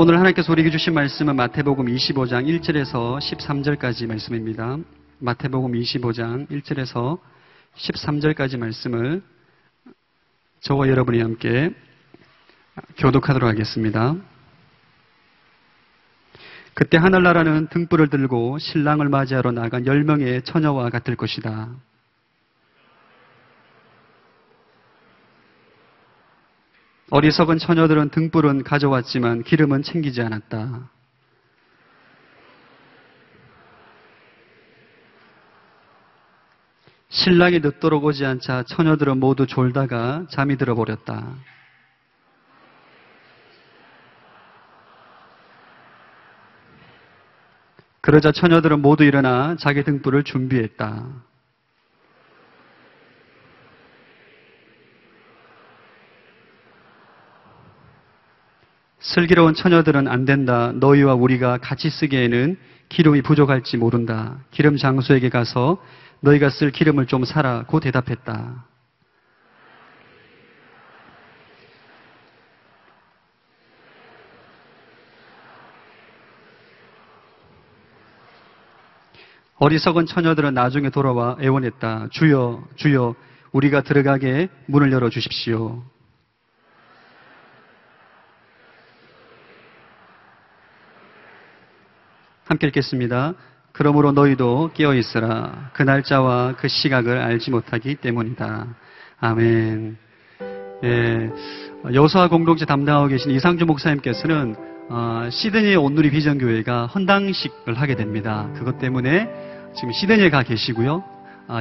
오늘 하나님께서 우리에게 주신 말씀은 마태복음 25장 1절에서 13절까지 말씀입니다. 마태복음 25장 1절에서 13절까지 말씀을 저와 여러분이 함께 교독하도록 하겠습니다. 그때 하늘나라는 등불을 들고 신랑을 맞이하러 나간 10명의 처녀와 같을 것이다. 어리석은 처녀들은 등불은 가져왔지만 기름은 챙기지 않았다. 신랑이 늦도록 오지 않자 처녀들은 모두 졸다가 잠이 들어버렸다. 그러자 처녀들은 모두 일어나 자기 등불을 준비했다. 슬기로운 처녀들은 안 된다. 너희와 우리가 같이 쓰기에는 기름이 부족할지 모른다. 기름 장수에게 가서 너희가 쓸 기름을 좀 사라. 고 대답했다. 어리석은 처녀들은 나중에 돌아와 애원했다. 주여, 주여, 우리가 들어가게 문을 열어주십시오. 함께 읽겠습니다. 그러므로 너희도 깨어있으라. 그 날짜와 그 시각을 알지 못하기 때문이다. 아멘. 예, 여수와 공동체 담당하고 계신 이상주 목사님께서는 시드니의 온누리 비전교회가 헌당식을 하게 됩니다. 그것 때문에 지금 시드니에 가 계시고요.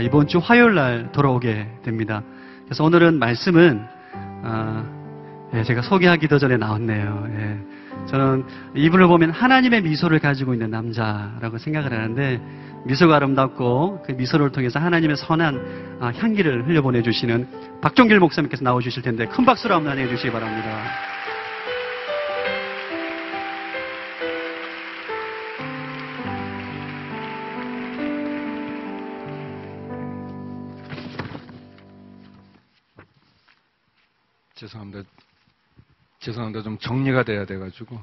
이번 주 화요일 날 돌아오게 됩니다. 그래서 오늘은 말씀은 제가 소개하기도 전에 나왔네요. 예. 저는 이분을 보면 하나님의 미소를 가지고 있는 남자라고 생각을 하는데, 미소가 아름답고 그 미소를 통해서 하나님의 선한 향기를 흘려보내주시는 박종길 목사님께서 나와주실 텐데 큰 박수로 한번 환영해 주시기 바랍니다. 죄송합니다. 좀 정리가 돼야 돼가지고.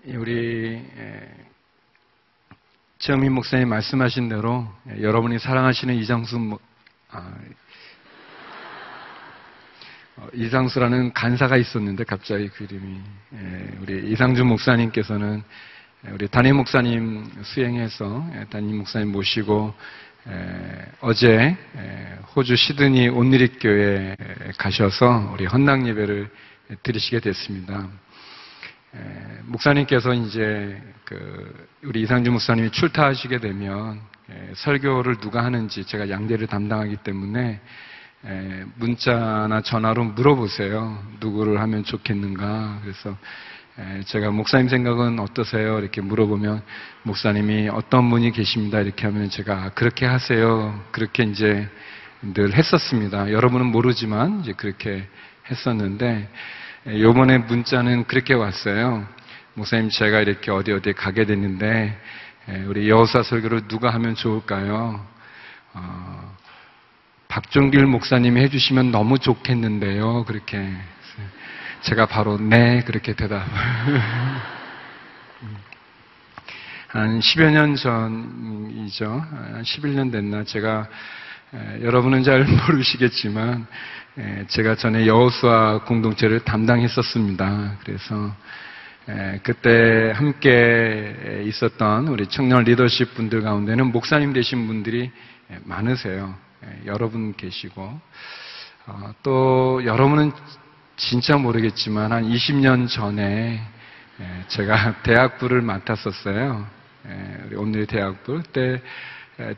우리 최영민 목사님 말씀하신 대로 여러분이 사랑하시는 이상수라는 간사가 있었는데 갑자기 그 이름이, 우리 이상주 목사님께서는 우리 담임 목사님 수행해서 담임 목사님 모시고 어제 호주 시드니 온누리교회 가셔서 우리 헌당 예배를 드리시게 됐습니다. 목사님께서 이제 우리 이상주 목사님이 출타하시게 되면 설교를 누가 하는지 제가 양대를 담당하기 때문에 문자나 전화로 물어보세요. 누구를 하면 좋겠는가. 그래서 제가 목사님 생각은 어떠세요? 이렇게 물어보면 목사님이 어떤 분이 계십니다. 이렇게 하면 제가 그렇게 하세요. 그렇게 이제 늘 했었습니다. 여러분은 모르지만 이제 그렇게 했었는데, 요번에 문자는 그렇게 왔어요. 목사님, 제가 이렇게 어디 가게 됐는데 우리 여호사 설교를 누가 하면 좋을까요? 박종길 목사님이 해주시면 너무 좋겠는데요. 그렇게 제가 바로 네, 그렇게 대답. 한 10여 년 전이죠. 한 11년 됐나. 제가 여러분은 잘 모르시겠지만 제가 전에 여호수아 공동체를 담당했었습니다. 그래서 그때 함께 있었던 우리 청년 리더십 분들 가운데는 목사님 되신 분들이 많으세요. 여러분 계시고 또 여러분은 진짜 모르겠지만 한 20년 전에 제가 대학부를 맡았었어요. 우리 오늘의 대학부. 그때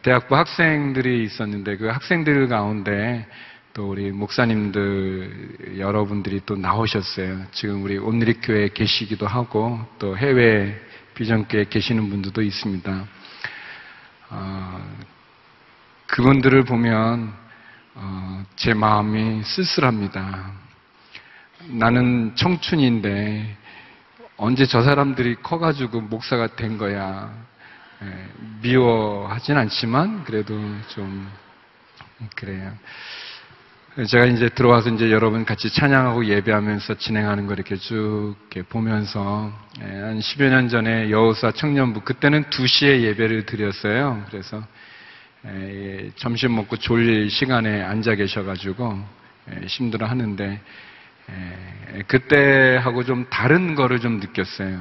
대학부 학생들이 있었는데 그 학생들 가운데 또 우리 목사님들 여러분들이 또 나오셨어요. 지금 우리 온누리 교회에 계시기도 하고 또 해외 비전교회에 계시는 분들도 있습니다. 그분들을 보면 제 마음이 쓸쓸합니다. 나는 청춘인데 언제 저 사람들이 커가지고 목사가 된 거야. 미워하진 않지만 그래도 좀 그래요. 제가 이제 들어와서 이제 여러분 같이 찬양하고 예배하면서 진행하는 거 이렇게 쭉 이렇게 보면서 한 10여 년 전에 여호사 청년부 그때는 2시에 예배를 드렸어요. 그래서 점심 먹고 졸릴 시간에 앉아 계셔가지고 힘들어 하는데 그때하고 좀 다른 거를 좀 느꼈어요.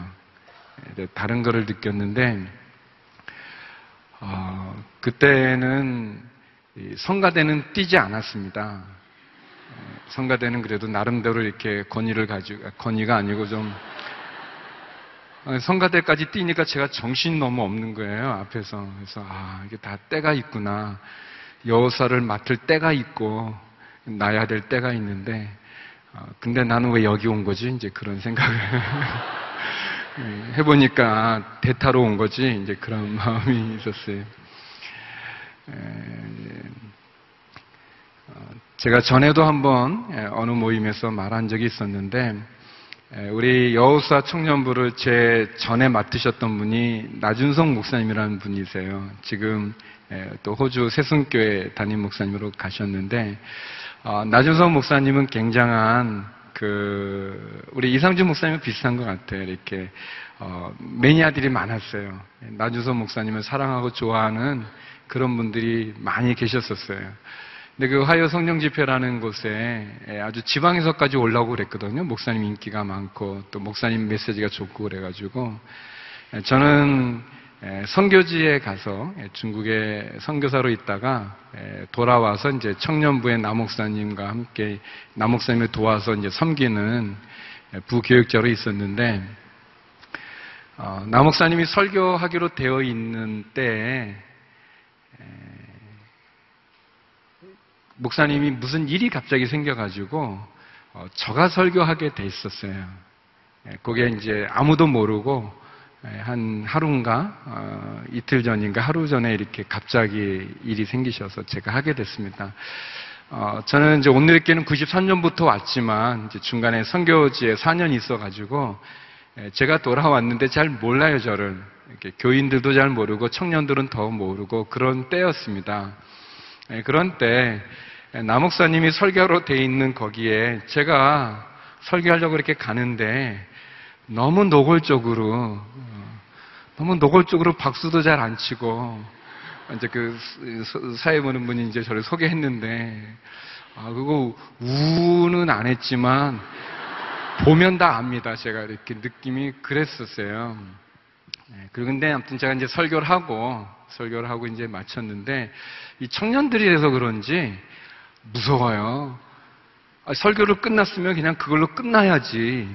다른 거를 느꼈는데 그때는 성가대는 뛰지 않았습니다. 성가대는 그래도 나름대로 이렇게 건의가 아니고 좀 성가대까지 뛰니까 제가 정신이 너무 없는 거예요, 앞에서. 그래서 이게 다 때가 있구나. 여호사를 맡을 때가 있고 나야 될 때가 있는데 근데 나는 왜 여기 온 거지? 이제 그런 생각을 해보니까 대타로 온 거지. 이제 그런 마음이 있었어요. 제가 전에도 한번 어느 모임에서 말한 적이 있었는데 우리 여호사 청년부를 제 전에 맡으셨던 분이 나준성 목사님이라는 분이세요. 지금 또 호주 새순교회 담임 목사님으로 가셨는데 나준성 목사님은 굉장한 우리 이상준 목사님은 비슷한 것 같아요. 이렇게 매니아들이 많았어요. 나준성 목사님을 사랑하고 좋아하는 그런 분들이 많이 계셨었어요. 근데 그 화요 성령 집회라는 곳에 아주 지방에서까지 올라오고 그랬거든요. 목사님 인기가 많고 또 목사님 메시지가 좋고 그래가지고 저는 선교지에 가서 중국에 선교사로 있다가 돌아와서 이제 청년부의 남목사님과 함께 남목사님을 도와서 이제 섬기는 부교육자로 있었는데 남목사님이 설교하기로 되어 있는 때에 목사님이 무슨 일이 갑자기 생겨가지고 저가 설교하게 돼 있었어요. 그게 이제 아무도 모르고 한 하루인가 이틀 전인가 하루 전에 이렇게 갑자기 일이 생기셔서 제가 하게 됐습니다. 저는 이제 온누리교회는 93년부터 왔지만 이제 중간에 선교지에 4년 있어가지고 제가 돌아왔는데 잘 몰라요, 저를. 이렇게 교인들도 잘 모르고 청년들은 더 모르고 그런 때였습니다. 그런 때 남목사님이 설교로 돼 있는 거기에 제가 설교하려고 이렇게 가는데 너무 노골적으로 박수도 잘 안 치고 이제 그 사회 보는 분이 이제 저를 소개했는데 그거 우는 안 했지만 보면 다 압니다. 제가 이렇게 느낌이 그랬었어요. 그리고 근데 아무튼 제가 이제 설교를 하고 이제 마쳤는데 이 청년들이라서 그런지 무서워요. 설교를 끝났으면 그냥 그걸로 끝나야지.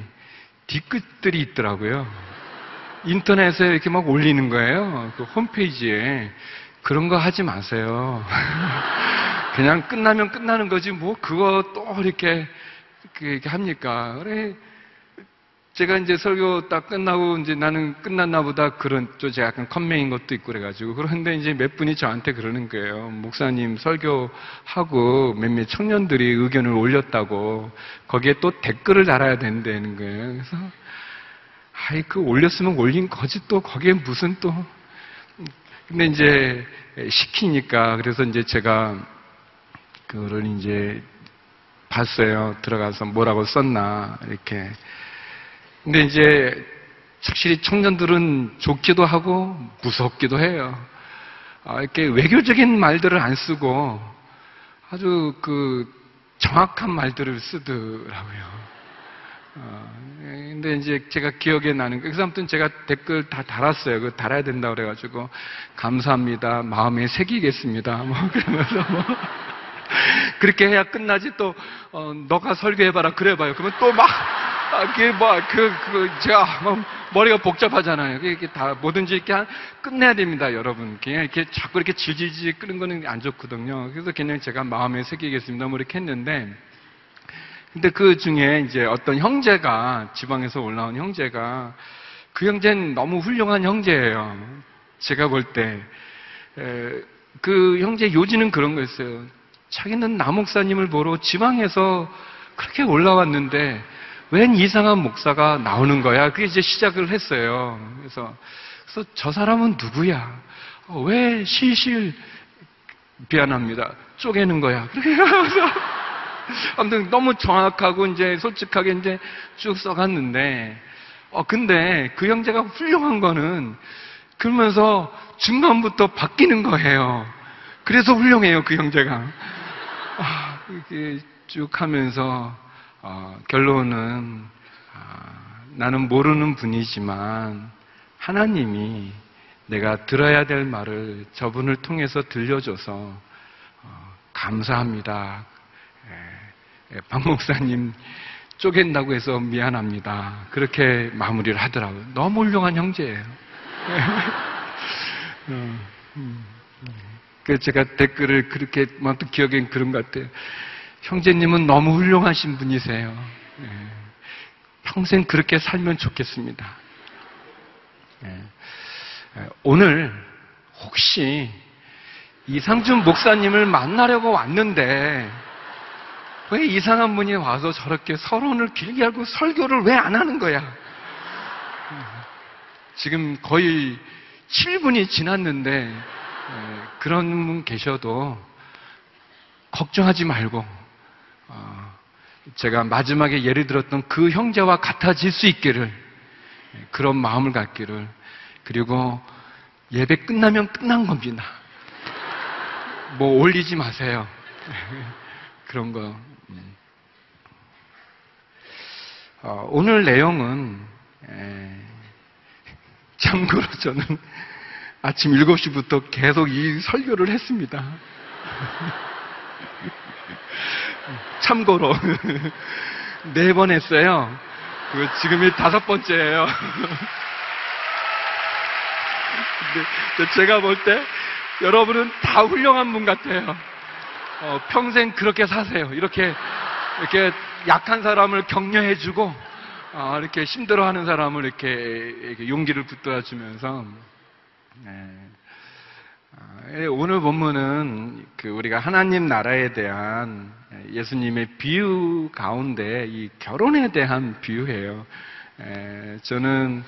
뒤끝들이 있더라고요. 인터넷에 이렇게 막 올리는 거예요. 그 홈페이지에. 그런 거 하지 마세요. 그냥 끝나면 끝나는 거지 뭐 그거 또 이렇게 합니까? 그래. 제가 이제 설교 딱 끝나고 이제 나는 끝났나 보다 그런 또 제가 약간 컴맹인 것도 있고 그래가지고 그런데 이제 몇 분이 저한테 그러는 거예요. 목사님 설교하고 몇몇 청년들이 의견을 올렸다고 거기에 또 댓글을 달아야 된다는 거예요. 그래서 그 올렸으면 올린 거지 또 거기에 무슨 또 근데 이제 시키니까 그래서 이제 제가 그거를 이제 봤어요. 들어가서 뭐라고 썼나 이렇게. 근데 이제 확실히 청년들은 좋기도 하고 무섭기도 해요. 이렇게 외교적인 말들을 안 쓰고 아주 정확한 말들을 쓰더라고요. 근데 이제 제가 기억에 나는 그래서 아무튼 제가 댓글 다 달았어요. 그거 달아야 된다고 그래가지고 감사합니다. 마음에 새기겠습니다. 뭐 그러면서 뭐 그렇게 해야 끝나지 또 너가 설교해봐라 그래봐요. 그러면 또 막 제가 머리가 복잡하잖아요. 이렇게 다 뭐든지 이렇게 끝내야 됩니다, 여러분. 그냥 이렇게 자꾸 이렇게 질질질 끄는 거는 안 좋거든요. 그래서 그냥 제가 마음에 새기겠습니다. 뭐 이렇게 했는데, 근데 그 중에 이제 어떤 형제가, 지방에서 올라온 형제가, 그 형제는 너무 훌륭한 형제예요. 제가 볼 때. 그 형제 요지는 그런 거였어요. 자기는 남목사님을 보러 지방에서 그렇게 올라왔는데, 웬 이상한 목사가 나오는 거야? 그게 이제 시작을 했어요. 그래서 저 사람은 누구야? 왜 실실 미안합니다. 쪼개는 거야. 그래서 아무튼 너무 정확하고 이제 솔직하게 이제 쭉 써갔는데, 근데 그 형제가 훌륭한 거는 그러면서 중간부터 바뀌는 거예요. 그래서 훌륭해요, 그 형제가. 이렇게 쭉 하면서 결론은 나는 모르는 분이지만 하나님이 내가 들어야 될 말을 저분을 통해서 들려줘서 감사합니다. 박 목사님 쪼갠다고 해서 미안합니다. 그렇게 마무리를 하더라고요. 너무 훌륭한 형제예요. 그래서 제가 댓글을 그렇게 또 기억엔 그런 것 같아요. 형제님은 너무 훌륭하신 분이세요. 평생 그렇게 살면 좋겠습니다. 오늘 혹시 이상준 목사님을 만나려고 왔는데 왜 이상한 분이 와서 저렇게 서론을 길게 하고 설교를 왜 안 하는 거야? 지금 거의 7분이 지났는데 그런 분 계셔도 걱정하지 말고 제가 마지막에 예를 들었던 그 형제와 같아질 수 있기를, 그런 마음을 갖기를. 그리고 예배 끝나면 끝난 겁니다. 뭐 올리지 마세요. 그런 거. 오늘 내용은 참고로 저는 아침 7시부터 계속 이 설교를 했습니다. 참고로 4번 했어요. 지금이 5번째예요. 근데 제가 볼 때 여러분은 다 훌륭한 분 같아요. 평생 그렇게 사세요. 이렇게 약한 사람을 격려해주고 이렇게 힘들어하는 사람을 이렇게 용기를 붙들어주면서. 오늘 본문은 우리가 하나님 나라에 대한 예수님의 비유 가운데 이 결혼에 대한 비유예요. 저는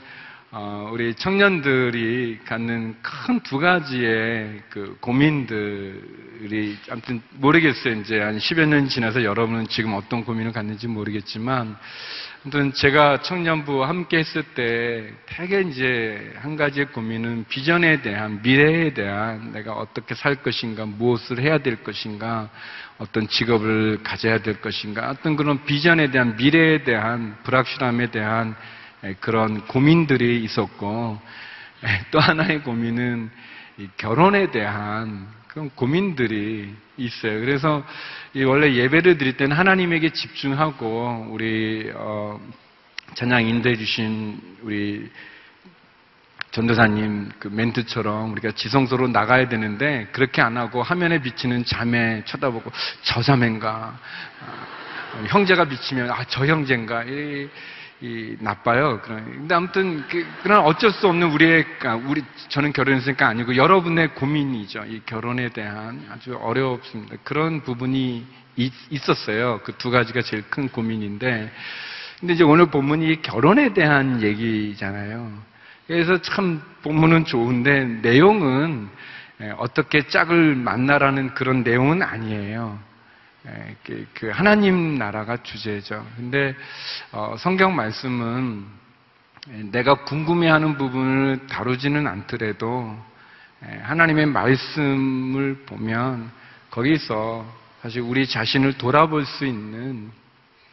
우리 청년들이 갖는 큰 2가지의 고민들이, 아무튼 모르겠어요. 이제 한 10여 년 지나서 여러분은 지금 어떤 고민을 갖는지 모르겠지만, 아무튼 제가 청년부 함께 했을 때 되게 이제 한 가지의 고민은 비전에 대한, 미래에 대한, 내가 어떻게 살 것인가, 무엇을 해야 될 것인가, 어떤 직업을 가져야 될 것인가, 어떤 그런 비전에 대한, 미래에 대한 불확실함에 대한 그런 고민들이 있었고, 또 하나의 고민은 이 결혼에 대한 그런 고민들이 있어요. 그래서 원래 예배를 드릴 때는 하나님에게 집중하고, 우리 찬양 인도해 주신 우리 전도사님 그 멘트처럼 우리가 지성소로 나가야 되는데, 그렇게 안 하고 화면에 비치는 자매 쳐다보고 저 자매인가, 형제가 비치면 저 형제인가, 나빠요. 근데 아무튼 그런 어쩔 수 없는 저는 결혼했으니까 아니고 여러분의 고민이죠. 이 결혼에 대한 아주 어렵습니다. 그런 부분이 있었어요. 그 2가지가 제일 큰 고민인데, 근데 이제 오늘 본문이 결혼에 대한 얘기잖아요. 그래서 참 본문은 좋은데 내용은 어떻게 짝을 만나라는 그런 내용은 아니에요. 그 하나님 나라가 주제죠. 근데 성경 말씀은 내가 궁금해하는 부분을 다루지는 않더라도 하나님의 말씀을 보면 거기서 사실 우리 자신을 돌아볼 수 있는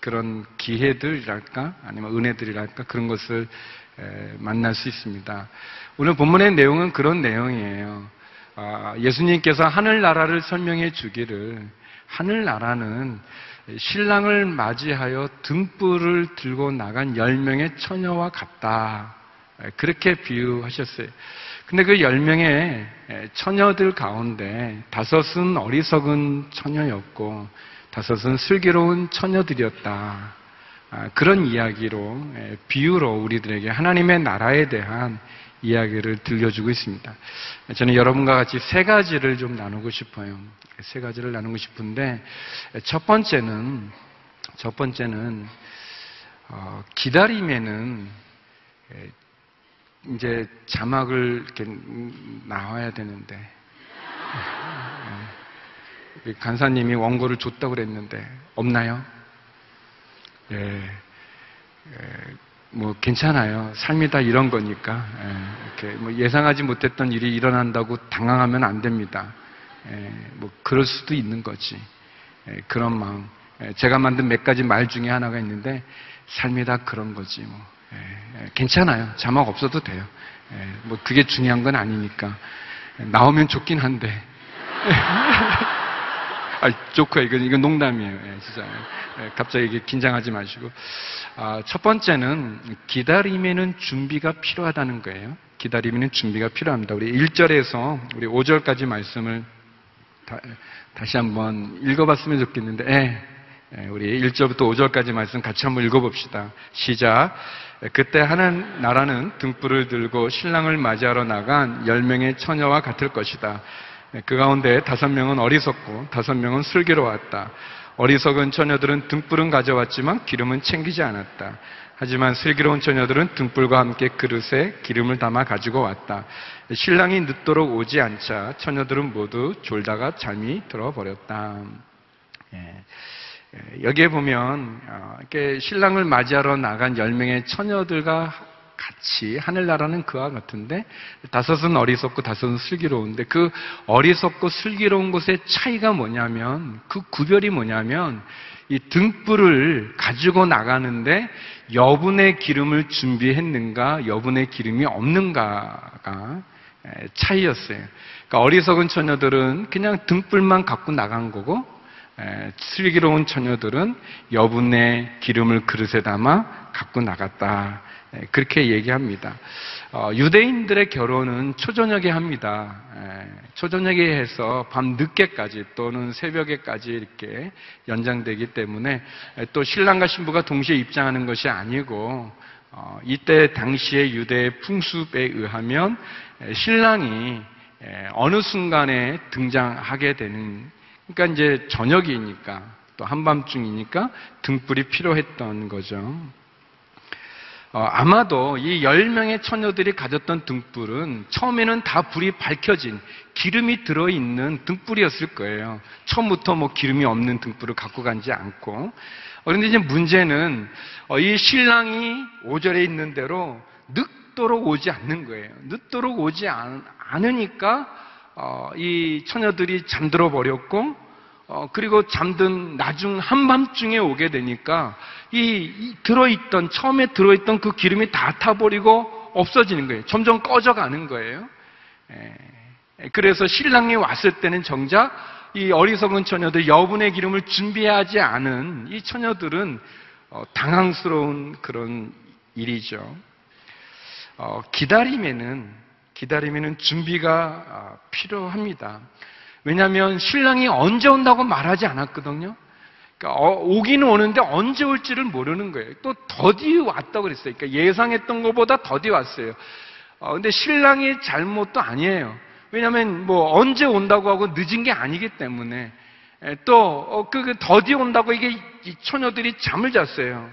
그런 기회들이랄까, 아니면 은혜들이랄까, 그런 것을 만날 수 있습니다. 오늘 본문의 내용은 그런 내용이에요. 예수님께서 하늘나라를 설명해 주기를, 하늘나라는 신랑을 맞이하여 등불을 들고 나간 10명의 처녀와 같다. 그렇게 비유하셨어요. 근데 그 10명의 처녀들 가운데 5은 어리석은 처녀였고 5은 슬기로운 처녀들이었다. 그런 이야기로, 비유로 우리들에게 하나님의 나라에 대한 이야기를 들려주고 있습니다. 저는 여러분과 같이 3가지를 좀 나누고 싶어요. 3가지를 나누고 싶은데, 첫 번째는 기다림에는 이제 자막을 이렇게 나와야 되는데, 우리 간사님이 원고를 줬다고 그랬는데 없나요? 뭐 괜찮아요. 삶이 다 이런 거니까. 이렇게 뭐 예상하지 못했던 일이 일어난다고 당황하면 안 됩니다. 뭐 그럴 수도 있는 거지. 그런 마음. 제가 만든 몇 가지 말 중에 하나가 있는데 삶이 다 그런 거지. 뭐 괜찮아요. 자막 없어도 돼요. 뭐 그게 중요한 건 아니니까. 나오면 좋긴 한데. 좋고요. 이건 농담이에요. 진짜. 갑자기 이게 긴장하지 마시고. 첫 번째는 기다림에는 준비가 필요하다는 거예요. 기다림에는 준비가 필요합니다. 우리 1절에서 우리 5절까지 말씀을 다시 한번 읽어봤으면 좋겠는데, 우리 1절부터 5절까지 말씀 같이 한번 읽어봅시다. 시작. 그때 하는 나라는 등불을 들고 신랑을 맞이하러 나간 10명의 처녀와 같을 것이다. 그 가운데 5명은 어리석고 5명은 슬기로웠다. 어리석은 처녀들은 등불은 가져왔지만 기름은 챙기지 않았다. 하지만 슬기로운 처녀들은 등불과 함께 그릇에 기름을 담아 가지고 왔다. 신랑이 늦도록 오지 않자 처녀들은 모두 졸다가 잠이 들어버렸다. 여기에 보면 이렇게 신랑을 맞이하러 나간 10명의 처녀들과 같이 하늘나라는 그와 같은데 5은 어리석고 5은 슬기로운데 그 어리석고 슬기로운 것의 차이가 뭐냐면 그 구별이 뭐냐면 이 등불을 가지고 나가는데 여분의 기름을 준비했는가 여분의 기름이 없는가가 차이였어요. 그러니까 어리석은 처녀들은 그냥 등불만 갖고 나간 거고 슬기로운 처녀들은 여분의 기름을 그릇에 담아 갖고 나갔다. 그렇게 얘기합니다. 유대인들의 결혼은 초저녁에 합니다. 초저녁에 해서 밤 늦게까지 또는 새벽에까지 이렇게 연장되기 때문에 또 신랑과 신부가 동시에 입장하는 것이 아니고 이때 당시의 유대의 풍습에 의하면 신랑이 어느 순간에 등장하게 되는 그러니까 이제 저녁이니까 또 한밤중이니까 등불이 필요했던 거죠. 아마도 이 10명의 처녀들이 가졌던 등불은 처음에는 다 불이 밝혀진 기름이 들어있는 등불이었을 거예요. 처음부터 뭐 기름이 없는 등불을 갖고 가지 않고. 그런데 이제 문제는 이 신랑이 5절에 있는 대로 늦도록 오지 않는 거예요. 늦도록 오지 않으니까 이 처녀들이 잠들어 버렸고 그리고 잠든 나중 한밤중에 오게 되니까 처음에 들어있던 그 기름이 다 타버리고 없어지는 거예요. 점점 꺼져가는 거예요. 그래서 신랑이 왔을 때는 정작 이 어리석은 처녀들, 여분의 기름을 준비하지 않은 이 처녀들은 당황스러운 그런 일이죠. 기다림에는 준비가 필요합니다. 왜냐하면 신랑이 언제 온다고 말하지 않았거든요. 그러니까 오기는 오는데 언제 올지를 모르는 거예요. 또 더디 왔다고 그랬어요. 그러니까 예상했던 것보다 더디 왔어요. 근데 신랑의 잘못도 아니에요. 왜냐하면 뭐 언제 온다고 하고 늦은 게 아니기 때문에 또 그 더디 온다고 이게 이 처녀들이 잠을 잤어요.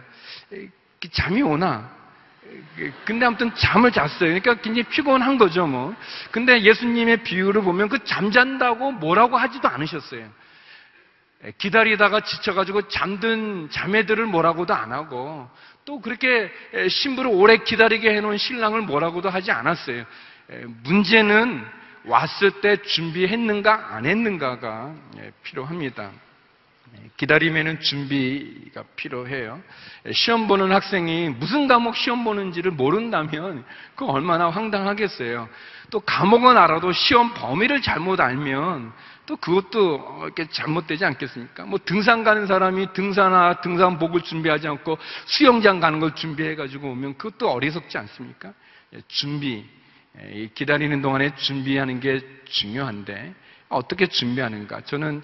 잠이 오나? 근데 아무튼 잠을 잤어요. 그러니까 굉장히 피곤한 거죠, 뭐. 근데 예수님의 비유를 보면 그 잠잔다고 뭐라고 하지도 않으셨어요. 기다리다가 지쳐가지고 잠든 자매들을 뭐라고도 안 하고 또 그렇게 신부를 오래 기다리게 해놓은 신랑을 뭐라고도 하지 않았어요. 문제는 왔을 때 준비했는가 안 했는가가 필요합니다. 기다림에는 준비가 필요해요. 시험 보는 학생이 무슨 과목 시험 보는지를 모른다면 그거 얼마나 황당하겠어요. 또 과목은 알아도 시험 범위를 잘못 알면 또 그것도 이렇게 잘못되지 않겠습니까? 뭐 등산 가는 사람이 등산복을 준비하지 않고 수영장 가는 걸 준비해가지고 오면 그것도 어리석지 않습니까? 준비, 기다리는 동안에 준비하는 게 중요한데 어떻게 준비하는가? 저는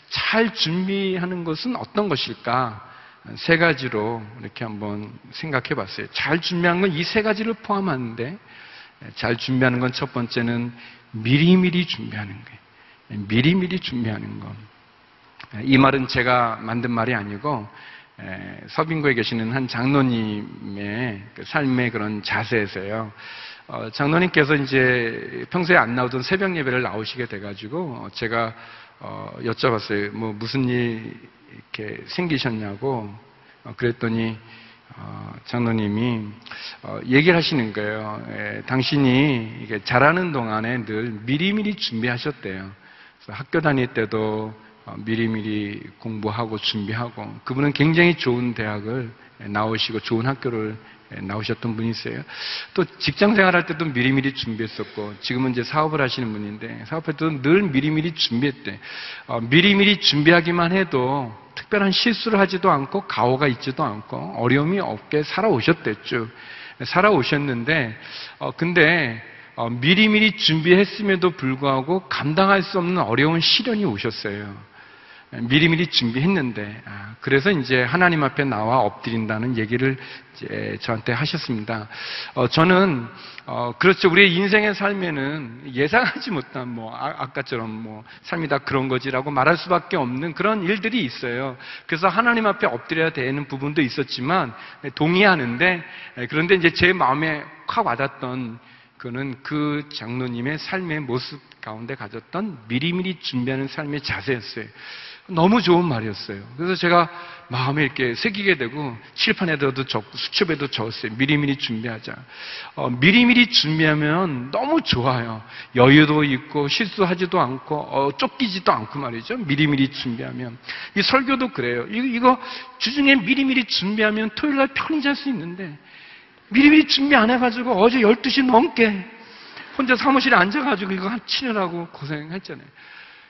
잘 준비하는 것은 어떤 것일까? 3가지로 이렇게 한번 생각해 봤어요. 잘 준비하는 건 이 3가지를 포함하는데 잘 준비하는 건 첫 번째는 미리미리 준비하는 거예요. 미리미리 준비하는 것. 이 말은 제가 만든 말이 아니고 서빙고에 계시는 한 장로님의 삶의 그런 자세에서요. 장로님께서 이제 평소에 안 나오던 새벽 예배를 나오시게 돼가지고 제가 여쭤봤어요. 뭐 무슨 일 이렇게 생기셨냐고. 그랬더니 장로님이 얘기를 하시는 거예요. 당신이 이게 자라는 동안에 늘 미리미리 준비하셨대요. 그래서 학교 다닐 때도 미리미리 공부하고 준비하고, 그분은 굉장히 좋은 대학을 나오시고 좋은 학교를 나오셨던 분이세요. 또 직장 생활할 때도 미리미리 준비했었고, 지금은 이제 사업을 하시는 분인데 사업할 때도 늘 미리미리 준비했대. 미리미리 준비하기만 해도 특별한 실수를 하지도 않고 가오가 있지도 않고 어려움이 없게 살아오셨댔죠. 살아오셨는데 근데 미리미리 준비했음에도 불구하고 감당할 수 없는 어려운 시련이 오셨어요. 미리미리 준비했는데, 그래서 이제 하나님 앞에 나와 엎드린다는 얘기를 이제 저한테 하셨습니다. 저는 그렇죠. 우리의 인생의 삶에는 예상하지 못한 아까처럼 삶이 다 그런 거지라고 말할 수밖에 없는 그런 일들이 있어요. 그래서 하나님 앞에 엎드려야 되는 부분도 있었지만 동의하는데, 그런데 이제 제 마음에 확 와닿던 그는 그 장로님의 삶의 모습 가운데 가졌던 미리미리 준비하는 삶의 자세였어요. 너무 좋은 말이었어요. 그래서 제가 마음에 이렇게 새기게 되고 칠판에도 적고 수첩에도 적었어요. 미리미리 준비하자. 미리미리 준비하면 너무 좋아요. 여유도 있고 실수하지도 않고 쫓기지도 않고 말이죠. 미리미리 준비하면. 이 설교도 그래요. 이거 주중에 미리미리 준비하면 토요일날 편히 잘 수 있는데, 미리미리 준비 안 해가지고 어제 12시 넘게 혼자 사무실에 앉아가지고 이거 치느라고 고생했잖아요.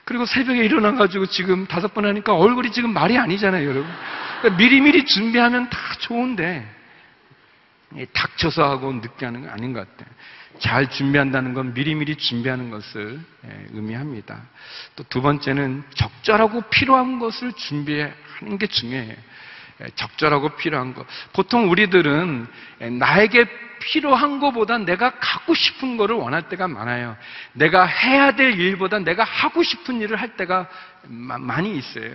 그리고 새벽에 일어나가지고 지금 5번 하니까 얼굴이 지금 말이 아니잖아요, 여러분. 그러니까 미리미리 준비하면 다 좋은데, 닥쳐서 하고 늦게 하는 건 아닌 것 같아요. 잘 준비한다는 건 미리미리 준비하는 것을 의미합니다. 또 두 번째는 적절하고 필요한 것을 준비하는 게 중요해요. 적절하고 필요한 것. 보통 우리들은 나에게 필요한 것보다 내가 갖고 싶은 것을 원할 때가 많아요. 내가 해야 될 일보다 내가 하고 싶은 일을 할 때가 많이 있어요.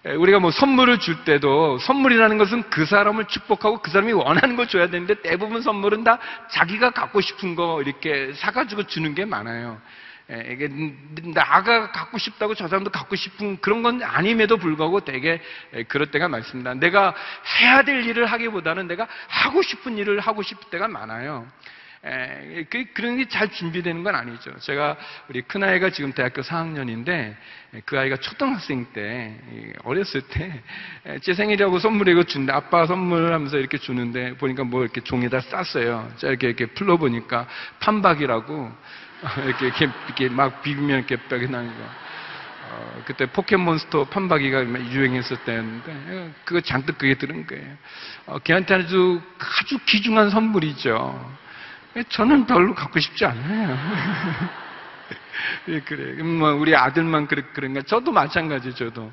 우리가 선물을 줄 때도, 선물이라는 것은 그 사람을 축복하고 그 사람이 원하는 걸 줘야 되는데, 대부분 선물은 다 자기가 갖고 싶은 거 이렇게 사가지고 주는 게 많아요. 이게 나가 갖고 싶다고 저 사람도 갖고 싶은 그런 건 아님에도 불구하고 되게 그럴 때가 많습니다. 내가 해야 될 일을 하기보다는 내가 하고 싶은 일을 하고 싶을 때가 많아요. 그런 게 잘 준비되는 건 아니죠. 제가 우리 큰아이가 지금 대학교 4학년인데 그 아이가 초등학생 때, 어렸을 때 제 생일이라고 선물 이거 준대. 아빠 선물 하면서 이렇게 주는데 보니까 이렇게 종이에다 쌌어요. 자, 이렇게 풀러보니까 판박이라고 이렇게 막 비비면 이렇게 벽에 나는 거. 그때 포켓몬스터 판박이가 유행했을 때였는데, 그거 잔뜩 그게 들은 거예요. 걔한테 아주 귀중한 선물이죠. 저는 별로 갖고 싶지 않아요. 그래. 우리 아들만 그런가? 저도 마찬가지, 저도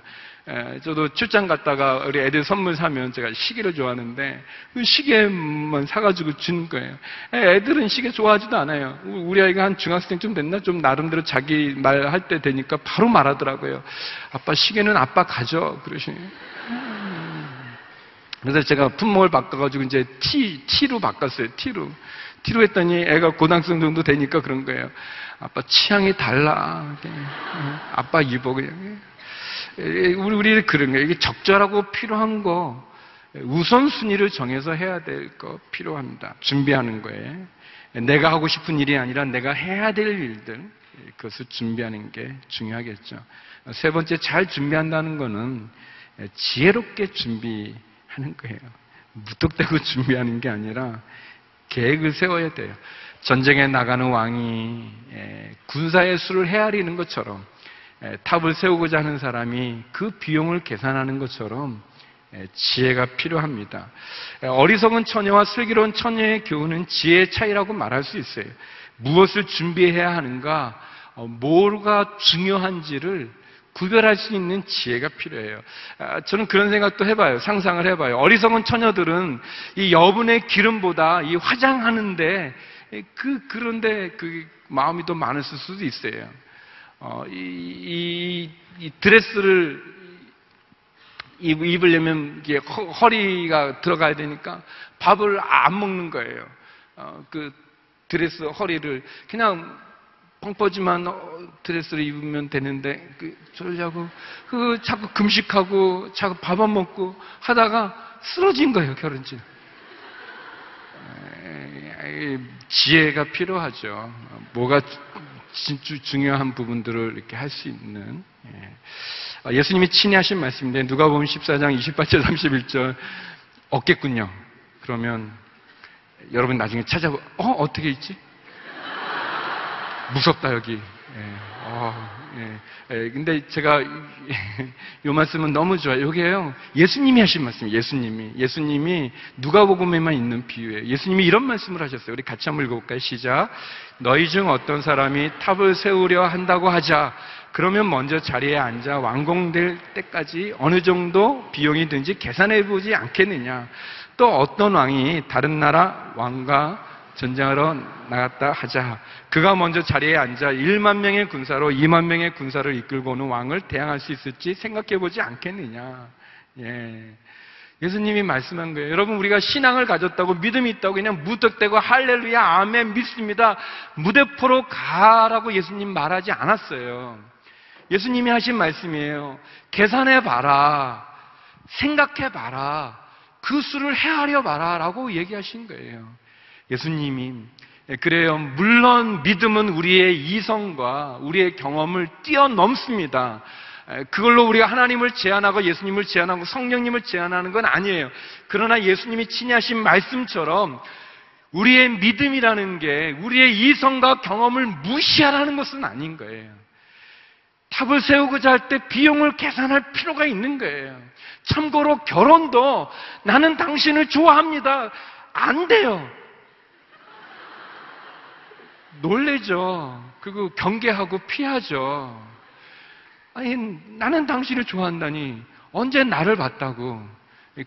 출장 갔다가 우리 애들 선물 사면 제가 시계를 좋아하는데 그 시계만 사가지고 주는 거예요. 애들은 시계 좋아하지도 않아요. 우리 아이가 한 중학생쯤 됐나? 좀 나름대로 자기 말할 때 되니까 바로 말하더라고요. 아빠 시계는 아빠 가져. 그러시네요. 그래서 제가 품목을 바꿔가지고 이제 T로 바꿨어요. T로 했더니 애가 고등학생 정도 되니까 그런 거예요. 아빠 취향이 달라. 아빠 입어 그냥. 우리 그런 거예요. 이게 적절하고 필요한 거, 우선순위를 정해서 해야 될 거 필요합니다. 준비하는 거예요. 내가 하고 싶은 일이 아니라 내가 해야 될 일들, 그것을 준비하는 게 중요하겠죠. 세 번째, 잘 준비한다는 거는 지혜롭게 준비하는 거예요. 무턱대고 준비하는 게 아니라 계획을 세워야 돼요. 전쟁에 나가는 왕이 군사의 수를 헤아리는 것처럼, 탑을 세우고자 하는 사람이 그 비용을 계산하는 것처럼 지혜가 필요합니다. 어리석은 처녀와 슬기로운 처녀의 교훈은 지혜의 차이라고 말할 수 있어요. 무엇을 준비해야 하는가, 뭐가 중요한지를 구별할 수 있는 지혜가 필요해요. 저는 그런 생각도 해봐요. 상상을 해봐요. 어리석은 처녀들은 이 여분의 기름보다 이 화장하는데 그런데 그 마음이 더 많았을 수도 있어요. 이 드레스를 입으려면 이게 허리가 들어가야 되니까 밥을 안 먹는 거예요. 그 드레스 허리를 그냥 펑퍼짐한 드레스를 입으면 되는데 저러자고 자꾸 금식하고 자꾸 밥 안 먹고 하다가 쓰러진 거예요, 결혼식. 지혜가 필요하죠. 뭐가 진짜 중요한 부분들을 이렇게 할 수 있는. 예수님이 친히 하신 말씀인데 누가복음 14장 28절 31절 없겠군요. 그러면 여러분 나중에 찾아보 어떻게 있지? 무섭다 여기. 근데 제가 이 말씀은 너무 좋아요. 여기에요. 예수님이 하신 말씀이에요. 예수님이 누가복음에만 있는 비유예요. 예수님이 이런 말씀을 하셨어요. 우리 같이 한번 읽어볼까요? 시작. 너희 중 어떤 사람이 탑을 세우려 한다고 하자. 그러면 먼저 자리에 앉아 완공될 때까지 어느 정도 비용이 든지 계산해 보지 않겠느냐. 또 어떤 왕이 다른 나라 왕과 전쟁하러 나갔다 하자. 그가 먼저 자리에 앉아 1만 명의 군사로 2만 명의 군사를 이끌고 오는 왕을 대항할 수 있을지 생각해 보지 않겠느냐. 예수님이 말씀한 거예요. 여러분, 우리가 신앙을 가졌다고 믿음이 있다고 그냥 무턱대고 할렐루야 아멘 믿습니다. 무대포로 가라고 예수님 말하지 않았어요. 예수님이 하신 말씀이에요. 계산해 봐라. 생각해 봐라. 그 수를 헤아려 봐라 라고 얘기하신 거예요. 예수님이. 그래요. 물론 믿음은 우리의 이성과 우리의 경험을 뛰어넘습니다. 그걸로 우리가 하나님을 제한하고 예수님을 제한하고 성령님을 제한하는 건 아니에요. 그러나 예수님이 친히 하신 말씀처럼 우리의 믿음이라는 게 우리의 이성과 경험을 무시하라는 것은 아닌 거예요. 탑을 세우고자 할 때 비용을 계산할 필요가 있는 거예요. 참고로 결혼도 나는 당신을 좋아합니다. 안 돼요. 놀래죠. 그리고 경계하고 피하죠. 아니, 나는 당신을 좋아한다니 언제 나를 봤다고.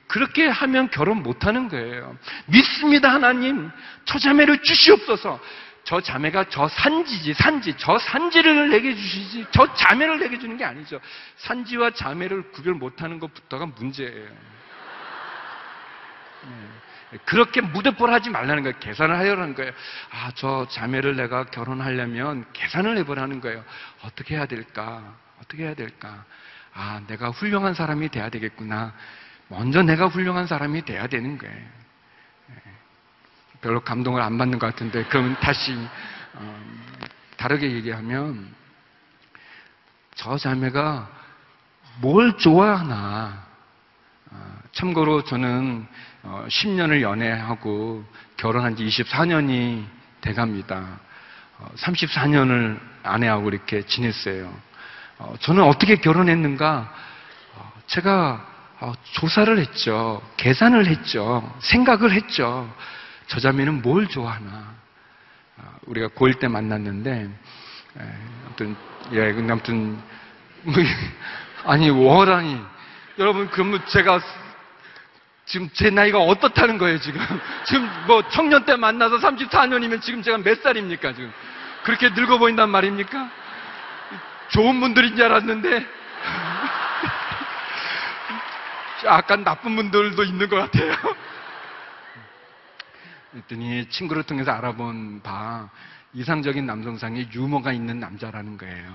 그렇게 하면 결혼 못하는 거예요. 믿습니다 하나님. 저 자매를 주시옵소서. 저 자매가 저 산지지 저 산지를 내게 주시지 저 자매를 내게 주는 게 아니죠. 산지와 자매를 구별 못하는 것부터가 문제예요. 그렇게 무대뽀를 하지 말라는 거예요. 계산을 하려는 거예요. 저 자매를 내가 결혼하려면 계산을 해보라는 거예요. 어떻게 해야 될까? 내가 훌륭한 사람이 돼야 되겠구나. 먼저 내가 훌륭한 사람이 돼야 되는 거예요. 별로 감동을 안 받는 것 같은데, 그럼 다시 다르게 얘기하면 저 자매가 뭘 좋아하나. 참고로 저는 10년을 연애하고 결혼한 지 24년이 돼갑니다. 34년을 아내하고 이렇게 지냈어요. 저는 어떻게 결혼했는가? 제가 조사를 했죠. 계산을 했죠. 생각을 했죠. 저 자매는 뭘 좋아하나? 우리가 고1 때 만났는데, 아무튼, 아니, 워라니. 여러분, 그러면 제가 지금 제 나이가 어떻다는 거예요, 지금? 지금 뭐 청년 때 만나서 34년이면 지금 제가 몇 살입니까, 지금? 그렇게 늙어 보인단 말입니까? 좋은 분들인 줄 알았는데, 약간 나쁜 분들도 있는 것 같아요. 그랬더니 친구를 통해서 알아본 바 이상적인 남성상에 유머가 있는 남자라는 거예요.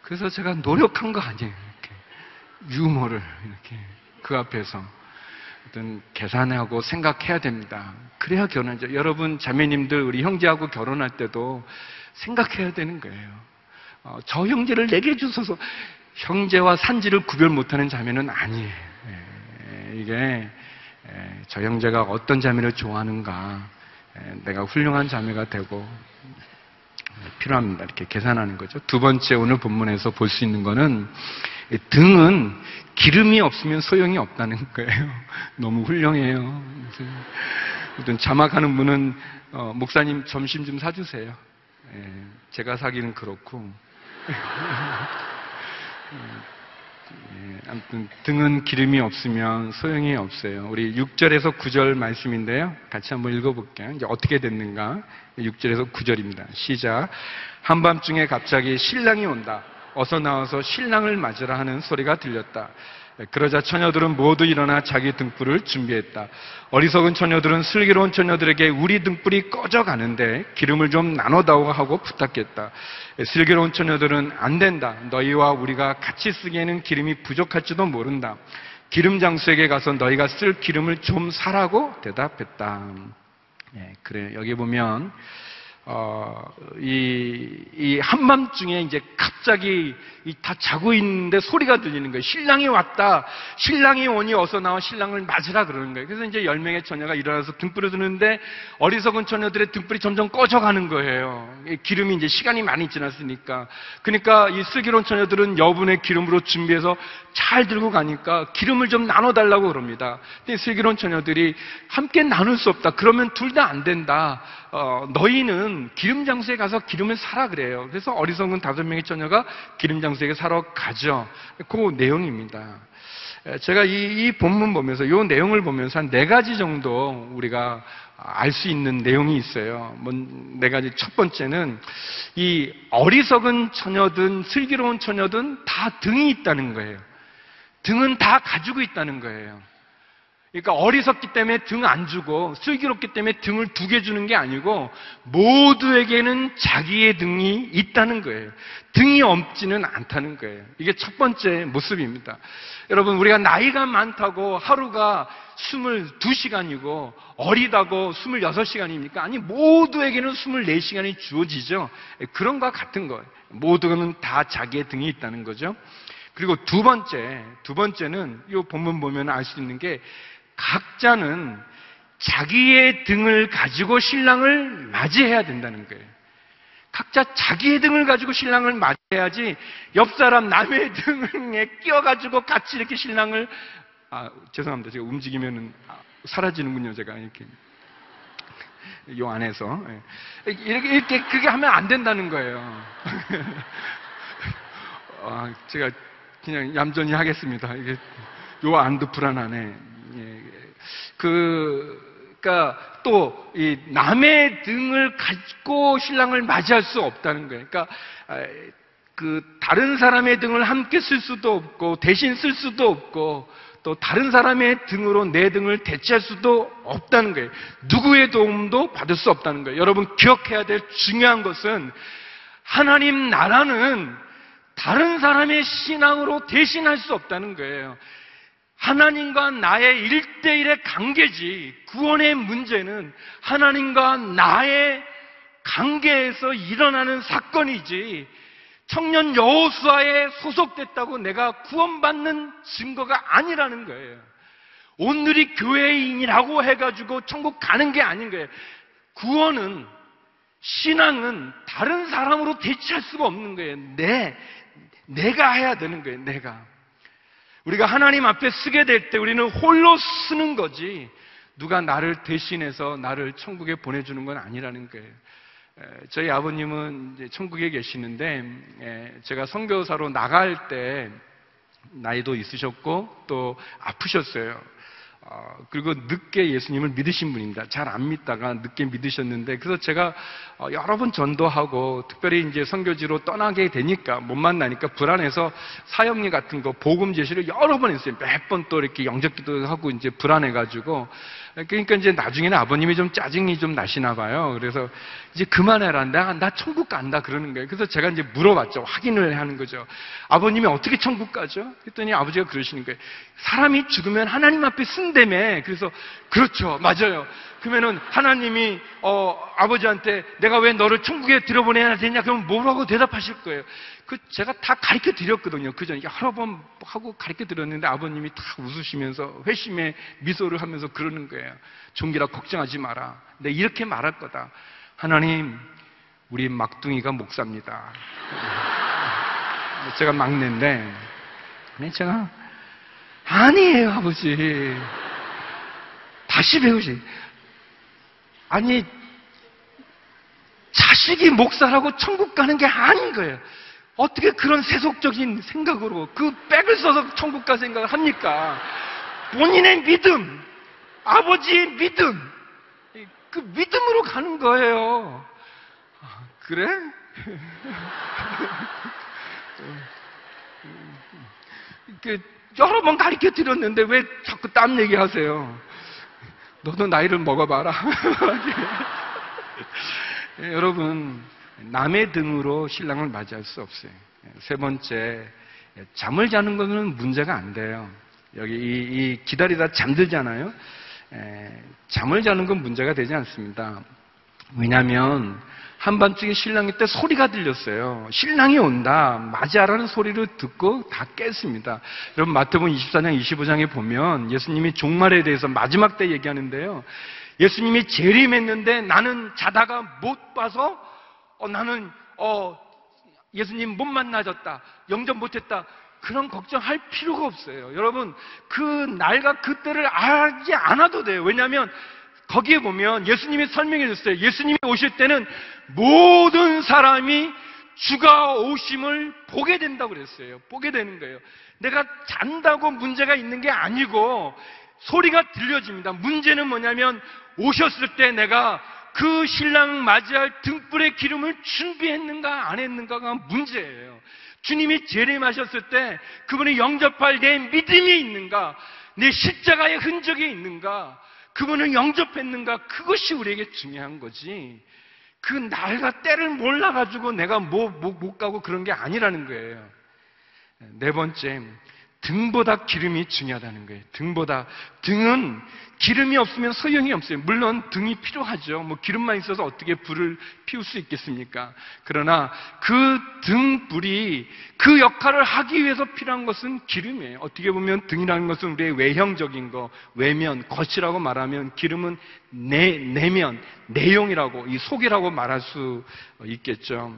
그래서 제가 노력한 거 아니에요. 이렇게 유머를 이렇게 그 앞에서 어떤 계산하고 생각해야 됩니다. 그래야 결혼하죠. 여러분 자매님들 우리 형제하고 결혼할 때도 생각해야 되는 거예요. 저 형제를 내게 주소서. 형제와 산지를 구별 못하는 자매는 아니에요. 이게 저 형제가 어떤 자매를 좋아하는가, 내가 훌륭한 자매가 되고 필요합니다. 이렇게 계산하는 거죠. 두 번째 오늘 본문에서 볼 수 있는 거는 등은 기름이 없으면 소용이 없다는 거예요. 너무 훌륭해요. 어떤 자막하는 분은 목사님 점심 좀 사주세요. 제가 사기는 그렇고 아무튼 등은 기름이 없으면 소용이 없어요. 우리 6절에서 9절 말씀인데요. 같이 한번 읽어볼게요. 이제 어떻게 됐는가? 6절에서 9절입니다. 시작. 한밤중에 갑자기 신랑이 온다. 어서 나와서 신랑을 맞으라 하는 소리가 들렸다. 그러자 처녀들은 모두 일어나 자기 등불을 준비했다. 어리석은 처녀들은 슬기로운 처녀들에게 우리 등불이 꺼져가는데 기름을 좀 나눠다오 하고 부탁했다. 슬기로운 처녀들은 안 된다. 너희와 우리가 같이 쓰기에는 기름이 부족할지도 모른다. 기름 장수에게 가서 너희가 쓸 기름을 좀 사라고 대답했다. 그래, 여기 보면 이 한밤중에 이제 갑자기 다 자고 있는데 소리가 들리는 거예요. 신랑이 왔다. 신랑이 오니 어서 나와 신랑을 맞으라 그러는 거예요. 그래서 이제 10명의 처녀가 일어나서 등불을 드는데 어리석은 처녀들의 등불이 점점 꺼져가는 거예요. 기름이 이제 시간이 많이 지났으니까. 그러니까 이 슬기로운 처녀들은 여분의 기름으로 준비해서 잘 들고 가니까 기름을 좀 나눠달라고 그럽니다. 근데 슬기로운 처녀들이 함께 나눌 수 없다. 그러면 둘 다 안 된다. 너희는 기름 장수에 가서 기름을 사라 그래요. 그래서 어리석은 5명의 처녀가 기름 장수에게 사러 가죠. 그 내용입니다. 제가 이 본문 보면서 이 내용을 보면서 한 4가지 정도 우리가 알 수 있는 내용이 있어요. 4가지. 첫 번째는 이 어리석은 처녀든 슬기로운 처녀든 다 등이 있다는 거예요. 등은 다 가지고 있다는 거예요. 그러니까 어리석기 때문에 등 안 주고 슬기롭기 때문에 등을 2개 주는 게 아니고 모두에게는 자기의 등이 있다는 거예요. 등이 없지는 않다는 거예요. 이게 첫 번째 모습입니다. 여러분, 우리가 나이가 많다고 하루가 22시간이고 어리다고 26시간입니까? 아니, 모두에게는 24시간이 주어지죠. 그런 것과 같은 거예요. 모두는 다 자기의 등이 있다는 거죠. 그리고 두 번째는 이 본문 보면 알 수 있는 게 각자는 자기의 등을 가지고 신랑을 맞이해야 된다는 거예요. 각자 자기의 등을 가지고 신랑을 맞이해야지 옆 사람 남의 등에 끼어가지고 같이 이렇게 신랑을 죄송합니다. 제가 움직이면은 사라지는군요. 제가 이렇게 요 안에서 이렇게 그게 하면 안 된다는 거예요. 제가 그냥 얌전히 하겠습니다. 이게 요 안도 불안하네. 그러니까 또 이 남의 등을 가지고 신랑을 맞이할 수 없다는 거예요. 그러니까 다른 사람의 등을 함께 쓸 수도 없고 대신 쓸 수도 없고 또 다른 사람의 등으로 내 등을 대체할 수도 없다는 거예요. 누구의 도움도 받을 수 없다는 거예요. 여러분, 기억해야 될 중요한 것은 하나님 나라는 다른 사람의 신앙으로 대신할 수 없다는 거예요. 하나님과 나의 1대1의 관계지, 구원의 문제는 하나님과 나의 관계에서 일어나는 사건이지, 청년 여호수아에 소속됐다고 내가 구원받는 증거가 아니라는 거예요. 오늘이 교회인이라고 해가지고 천국 가는 게 아닌 거예요. 구원은, 신앙은 다른 사람으로 대체할 수가 없는 거예요. 내가 해야 되는 거예요. 내가. 우리가 하나님 앞에 쓰게 될 때 우리는 홀로 쓰는 거지 누가 나를 대신해서 나를 천국에 보내주는 건 아니라는 거예요. 저희 아버님은 이제 천국에 계시는데 제가 선교사로 나갈 때 나이도 있으셨고 또 아프셨어요. 그리고 늦게 예수님을 믿으신 분입니다. 잘 안 믿다가 늦게 믿으셨는데, 그래서 제가 여러 번 전도하고 특별히 이제 선교지로 떠나게 되니까 못 만나니까 불안해서 사형리 같은 거 복음 제시를 여러 번 했어요. 몇 번 또 이렇게 영접기도 하고 이제 불안해가지고. 그러니까 이제 나중에는 아버님이 좀 짜증이 좀 나시나 봐요. 그래서 이제 그만해라. 나 천국 간다 그러는 거예요. 그래서 제가 이제 물어봤죠. 확인을 하는 거죠. 아버님이 어떻게 천국 가죠? 그랬더니 아버지가 그러시는 거예요. 사람이 죽으면 하나님 앞에 쓴다며. 그래서 그렇죠. 맞아요. 그러면은 하나님이 아버지한테 내가 왜 너를 천국에 들여보내야 되냐? 그럼 뭐라고 대답하실 거예요? 제가 다 가르쳐 드렸거든요. 그 전에 여러 번 하고 가르쳐 드렸는데 아버님이 다 웃으시면서 회심의 미소를 하면서 그러는 거예요. 종기라 걱정하지 마라. 내가 이렇게 말할 거다. 하나님, 우리 막둥이가 목사입니다. 제가 막내인데, 제가 아니에요, 아버지. 다시 배우지. 아니, 자식이 목사라고 천국 가는 게 아닌 거예요. 어떻게 그런 세속적인 생각으로 그 백을 써서 천국 갈 생각을 합니까? 본인의 믿음, 아버지의 믿음, 그 믿음으로 가는 거예요. 그래? 여러 번 가르쳐 드렸는데 왜 자꾸 딴 얘기 하세요? 너도 나이를 먹어봐라. 여러분, 남의 등으로 신랑을 맞이할 수 없어요. 세 번째, 잠을 자는 것은 문제가 안 돼요. 여기 이 기다리다 잠들잖아요. 잠을 자는 건 문제가 되지 않습니다. 왜냐하면 한밤중에 신랑이 때 소리가 들렸어요. 신랑이 온다, 맞이하라는 소리를 듣고 다 깼습니다. 여러분, 마태복음 24장 25장에 보면 예수님이 종말에 대해서 마지막 때 얘기하는데요. 예수님이 재림했는데 나는 자다가 못 봐서 나는 예수님 못 만나졌다, 영접 못했다, 그런 걱정할 필요가 없어요. 여러분, 그 날과 그 때를 알지 않아도 돼요. 왜냐하면 거기에 보면 예수님이 설명해 줬어요. 예수님이 오실 때는 모든 사람이 주가 오심을 보게 된다고 그랬어요. 보게 되는 거예요. 내가 잔다고 문제가 있는 게 아니고 소리가 들려집니다. 문제는 뭐냐면 오셨을 때 내가 그 신랑 맞이할 등불의 기름을 준비했는가 안 했는가가 문제예요. 주님이 재림하셨을 때 그분이 영접할 내 믿음이 있는가, 내 십자가의 흔적이 있는가, 그분을 영접했는가, 그것이 우리에게 중요한 거지. 그 날과 때를 몰라가지고 내가 못 가고 그런 게 아니라는 거예요. 네 번째, 등보다 기름이 중요하다는 거예요. 등은 기름이 없으면 소용이 없어요. 물론 등이 필요하죠. 기름만 있어서 어떻게 불을 피울 수 있겠습니까? 그러나 그 등불이 그 역할을 하기 위해서 필요한 것은 기름이에요. 어떻게 보면 등이라는 것은 우리의 외형적인 거, 외면, 겉이라고 말하면 기름은 내면, 내용이라고, 이 속이라고 말할 수 있겠죠.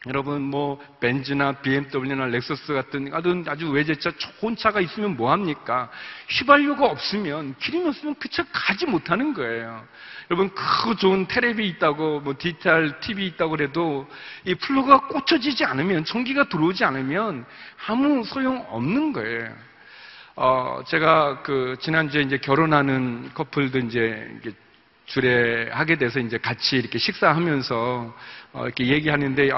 여러분, 벤츠나 BMW나 렉서스 같은 아주 외제차 좋은 차가 있으면 뭐합니까? 휘발유가 없으면, 기름이 없으면 그 차 가지 못하는 거예요. 여러분, 크고 좋은 테레비 있다고, 디지털 TV 있다고 그래도 이 플러그가 꽂혀지지 않으면, 전기가 들어오지 않으면 아무 소용 없는 거예요. 제가 지난주에 이제 결혼하는 커플도 이제 주례하게 돼서 이제 같이 이렇게 식사하면서 이렇게 얘기하는데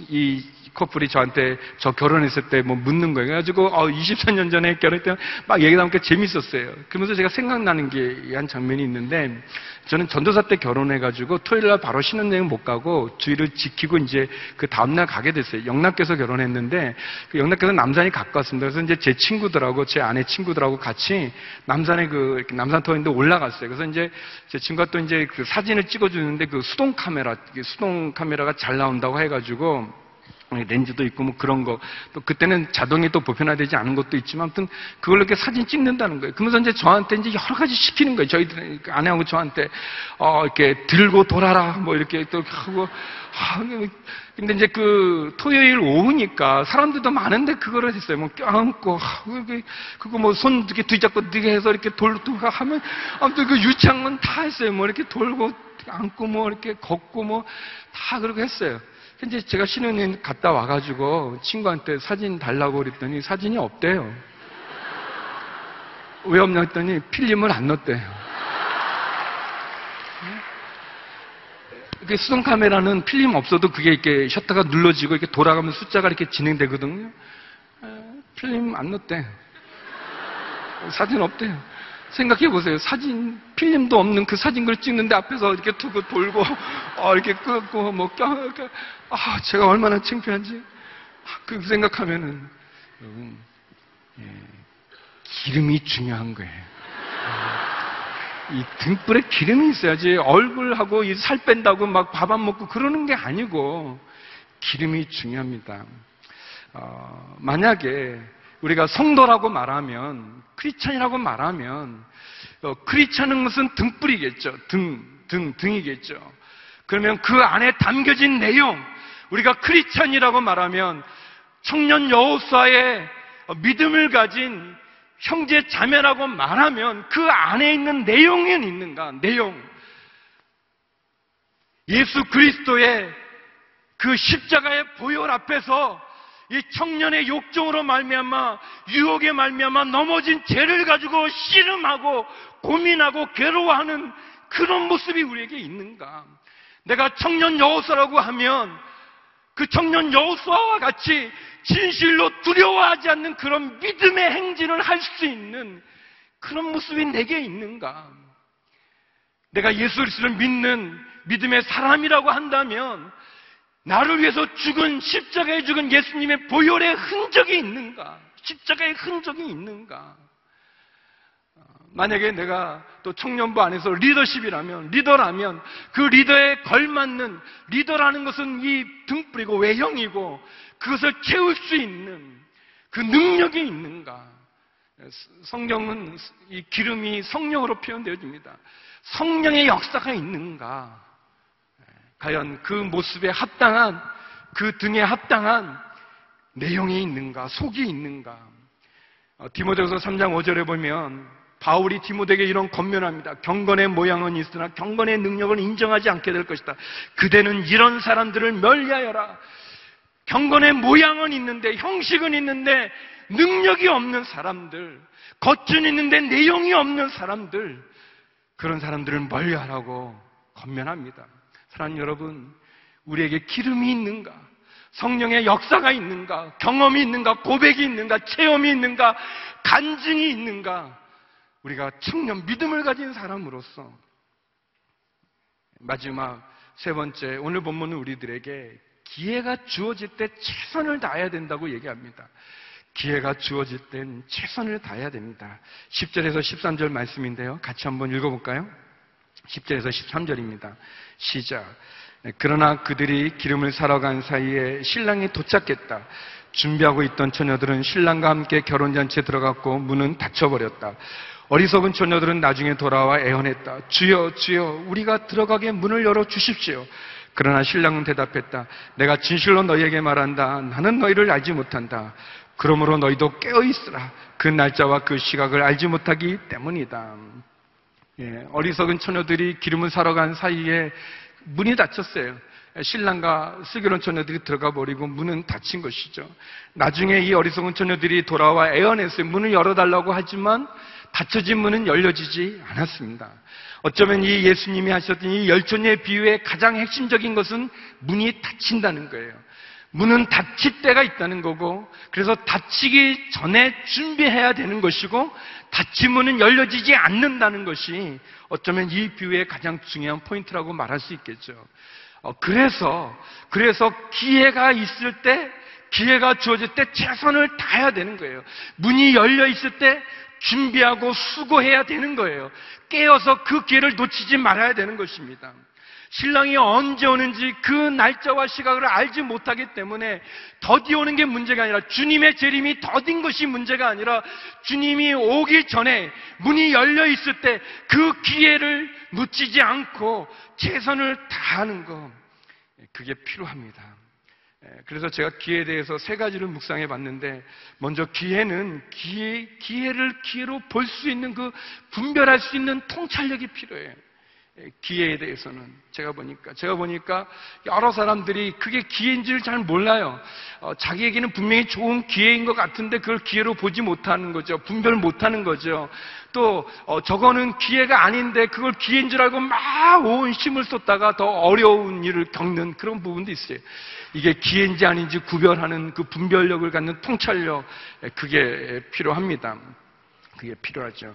이 커플이 저한테 저 결혼했을 때 묻는 거예요. 그래가지고 24년 전에 결혼했을 때 막 얘기하니까 재밌었어요. 그러면서 제가 생각나는 게 한 장면이 있는데, 저는 전도사 때 결혼해가지고 토요일 날 바로 신혼여행 못 가고 주일을 지키고 이제 그 다음날 가게 됐어요. 영락교에서 결혼했는데 그 영락교에서 남산이 가까웠습니다. 그래서 이제 제 친구들하고 제 아내 친구들하고 같이 남산에 이렇게 남산터인데 올라갔어요. 그래서 이제 제 친구가 또 이제 그 사진을 찍어주는데 그 수동 카메라가 잘 나온다고 해가지고 렌즈도 있고 그런 거, 또 그때는 자동이 또 보편화되지 않은 것도 있지만 아무튼 그걸로 이렇게 사진 찍는다는 거예요. 그러면서 이제 저한테 이제 여러 가지 시키는 거예요. 저희들 아내하고 저한테 이렇게 들고 돌아라 이렇게 또 하고. 근데 이제 그 토요일 오후니까 사람들도 많은데 그거를 했어요. 껴안고 그거 손 이렇게 뒤잡고 이렇게 해서 이렇게 돌고 하면 아무튼 그 유창은 다 했어요. 이렇게 돌고 안고 이렇게 걷고 다 그렇게 했어요. 근데 제가 신혼여행 갔다 와가지고 친구한테 사진 달라고 그랬더니 사진이 없대요. 왜 없냐 했더니 필름을 안 넣었대요. 수동 카메라는 필름 없어도 그게 이렇게 셔터가 눌러지고 이렇게 돌아가면 숫자가 이렇게 진행되거든요. 필름 안 넣었대. 사진 없대요. 생각해 보세요. 사진, 필름도 없는 그 사진을 찍는데 앞에서 이렇게 두고 돌고, 이렇게 끄고, 제가 얼마나 창피한지. 그 생각하면은, 여러분, 기름이 중요한 거예요. 이 등불에 기름이 있어야지 얼굴하고 이 살 뺀다고 막 밥 안 먹고 그러는 게 아니고, 기름이 중요합니다. 만약에, 우리가 성도라고 말하면, 크리스찬이라고 말하면, 크리스찬은 무슨 등불이겠죠. 등이겠죠. 그러면 그 안에 담겨진 내용, 우리가 크리스찬이라고 말하면 청년 여호수아의 믿음을 가진 형제 자매라고 말하면 그 안에 있는 내용은 있는가? 내용. 예수 그리스도의 그 십자가의 보혈 앞에서 이 청년의 욕정으로 말미암아, 유혹에 말미암아 넘어진 죄를 가지고 씨름하고 고민하고 괴로워하는 그런 모습이 우리에게 있는가? 내가 청년 여호수아라고 하면 그 청년 여호수아와 같이 진실로 두려워하지 않는 그런 믿음의 행진을 할 수 있는 그런 모습이 내게 있는가? 내가 예수 그리스도를 믿는 믿음의 사람이라고 한다면 나를 위해서 죽은, 십자가에 죽은 예수님의 보혈의 흔적이 있는가? 십자가의 흔적이 있는가? 만약에 내가 또 청년부 안에서 리더라면 그 리더에 걸맞는, 리더라는 것은 이 등불이고 외형이고 그것을 채울 수 있는 그 능력이 있는가? 성경은 이 기름이 성령으로 표현되어집니다. 성령의 역사가 있는가? 과연 그 모습에 합당한, 그 등에 합당한 내용이 있는가? 속이 있는가? 디모데후서 3장 5절에 보면 바울이 디모데에게 이런 권면합니다. 경건의 모양은 있으나 경건의 능력을 인정하지 않게 될 것이다. 그대는 이런 사람들을 멀리하여라. 경건의 모양은 있는데, 형식은 있는데 능력이 없는 사람들, 겉은 있는데 내용이 없는 사람들, 그런 사람들을 멀리하라고 권면합니다. 사랑하는 여러분, 우리에게 기름이 있는가? 성령의 역사가 있는가? 경험이 있는가? 고백이 있는가? 체험이 있는가? 간증이 있는가? 우리가 청년 믿음을 가진 사람으로서 마지막 세 번째, 오늘 본문은 우리들에게 기회가 주어질 때 최선을 다해야 된다고 얘기합니다. 기회가 주어질 땐 최선을 다해야 됩니다. 10절에서 13절 말씀인데요, 같이 한번 읽어볼까요? 10절에서 13절입니다. 시작. 그러나 그들이 기름을 사러 간 사이에 신랑이 도착했다. 준비하고 있던 처녀들은 신랑과 함께 결혼잔치에 들어갔고 문은 닫혀버렸다. 어리석은 처녀들은 나중에 돌아와 애원했다. 주여, 주여, 우리가 들어가게 문을 열어주십시오. 그러나 신랑은 대답했다. 내가 진실로 너희에게 말한다. 나는 너희를 알지 못한다. 그러므로 너희도 깨어있으라. 그 날짜와 그 시각을 알지 못하기 때문이다. 어리석은 처녀들이 기름을 사러 간 사이에 문이 닫혔어요. 신랑과 슬기로운 처녀들이 들어가 버리고 문은 닫힌 것이죠. 나중에 이 어리석은 처녀들이 돌아와 애원했어요. 문을 열어달라고 하지만 닫혀진 문은 열려지지 않았습니다. 어쩌면 이 예수님이 하셨던 이 열처녀의 비유의 가장 핵심적인 것은 문이 닫힌다는 거예요. 문은 닫힐 때가 있다는 거고, 그래서 닫히기 전에 준비해야 되는 것이고, 닫힌 문은 열려지지 않는다는 것이 어쩌면 이 비유의 가장 중요한 포인트라고 말할 수 있겠죠. 그래서 기회가 있을 때, 기회가 주어질 때 최선을 다해야 되는 거예요. 문이 열려 있을 때 준비하고 수고해야 되는 거예요. 깨어서 그 기회를 놓치지 말아야 되는 것입니다. 신랑이 언제 오는지 그 날짜와 시각을 알지 못하기 때문에 더디 오는 게 문제가 아니라, 주님의 재림이 더딘 것이 문제가 아니라, 주님이 오기 전에 문이 열려 있을 때 그 기회를 놓치지 않고 최선을 다하는 것, 그게 필요합니다. 그래서 제가 기회에 대해서 세 가지를 묵상해 봤는데, 먼저 기회는 기회를 기회로 볼 수 있는, 그 분별할 수 있는 통찰력이 필요해요. 기회에 대해서는 제가 보니까 여러 사람들이 그게 기회인지를 잘 몰라요. 자기에게는 분명히 좋은 기회인 것 같은데 그걸 기회로 보지 못하는 거죠. 분별 못하는 거죠. 또 저거는 기회가 아닌데 그걸 기회인 줄 알고 막 온 힘을 쏟다가 더 어려운 일을 겪는 그런 부분도 있어요. 이게 기회인지 아닌지 구별하는 그 분별력을 갖는 통찰력, 그게 필요합니다. 그게 필요하죠.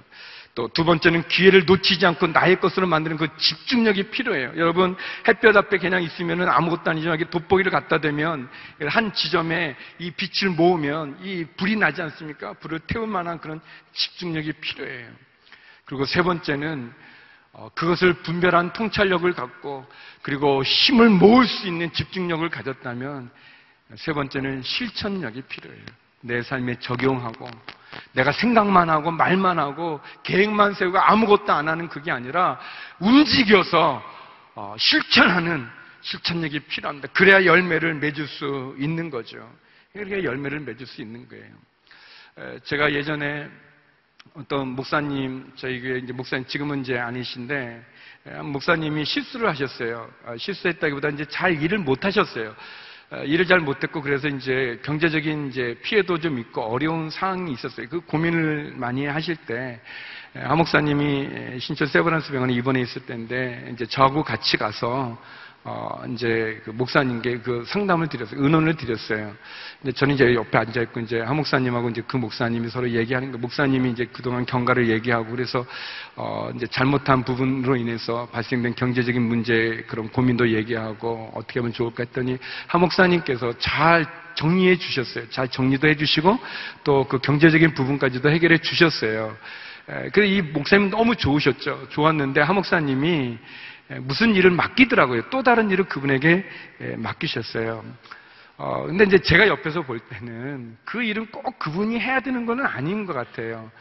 또 두 번째는 기회를 놓치지 않고 나의 것으로 만드는 그 집중력이 필요해요. 여러분, 햇볕 앞에 그냥 있으면 아무것도 아니지만 돋보기를 갖다 대면 한 지점에 이 빛을 모으면 이 불이 나지 않습니까? 불을 태울 만한 그런 집중력이 필요해요. 그리고 세 번째는 그것을 분별한 통찰력을 갖고, 그리고 힘을 모을 수 있는 집중력을 가졌다면, 세 번째는 실천력이 필요해요. 내 삶에 적용하고, 내가 생각만 하고 말만 하고 계획만 세우고 아무것도 안 하는 그게 아니라 움직여서 실천하는 실천력이 필요합니다. 그래야 열매를 맺을 수 있는 거죠. 그래야 열매를 맺을 수 있는 거예요. 제가 예전에 어떤 목사님, 저희 교회 이제 목사님, 지금은 이제 아니신데, 목사님이 실수를 하셨어요. 실수했다기보다 이제 잘 일을 못 하셨어요. 일을 잘 못했고, 그래서 이제 경제적인 이제 피해도 좀 있고 어려운 상황이 있었어요. 그 고민을 많이 하실 때, 한 목사님이 신촌 세브란스 병원에 입원해 있을 때인데, 이제 저하고 같이 가서 이제 그 목사님께 그 상담을 드렸어요. 의논을 드렸어요. 근데 저는 이제 옆에 앉아있고, 이제 한 목사님하고 이제 그 목사님이 서로 얘기하는 거, 목사님이 이제 그동안 경과를 얘기하고, 그래서, 이제 잘못한 부분으로 인해서 발생된 경제적인 문제, 그런 고민도 얘기하고, 어떻게 하면 좋을까 했더니, 한 목사님께서 잘 정리해 주셨어요. 잘 정리도 해 주시고, 또 그 경제적인 부분까지도 해결해 주셨어요. 그래서 이 목사님 너무 좋으셨죠. 좋았는데, 한 목사님이 무슨 일을 맡기더라고요. 또 다른 일을 그분에게 맡기셨어요. 근데 이제 제가 옆에서 볼 때는 그 일은 꼭 그분이 해야 되는 건 아닌 것 같아요.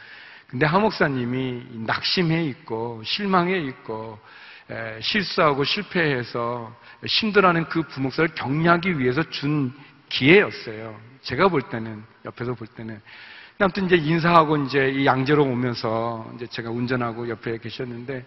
근데 하 목사님이 낙심해 있고, 실망해 있고, 실수하고 실패해서 힘들어하는 그 부목사를 격려하기 위해서 준 기회였어요. 제가 볼 때는, 옆에서 볼 때는. 아무튼 이제 인사하고 이제 이 양재로 오면서 이제 제가 운전하고 옆에 계셨는데,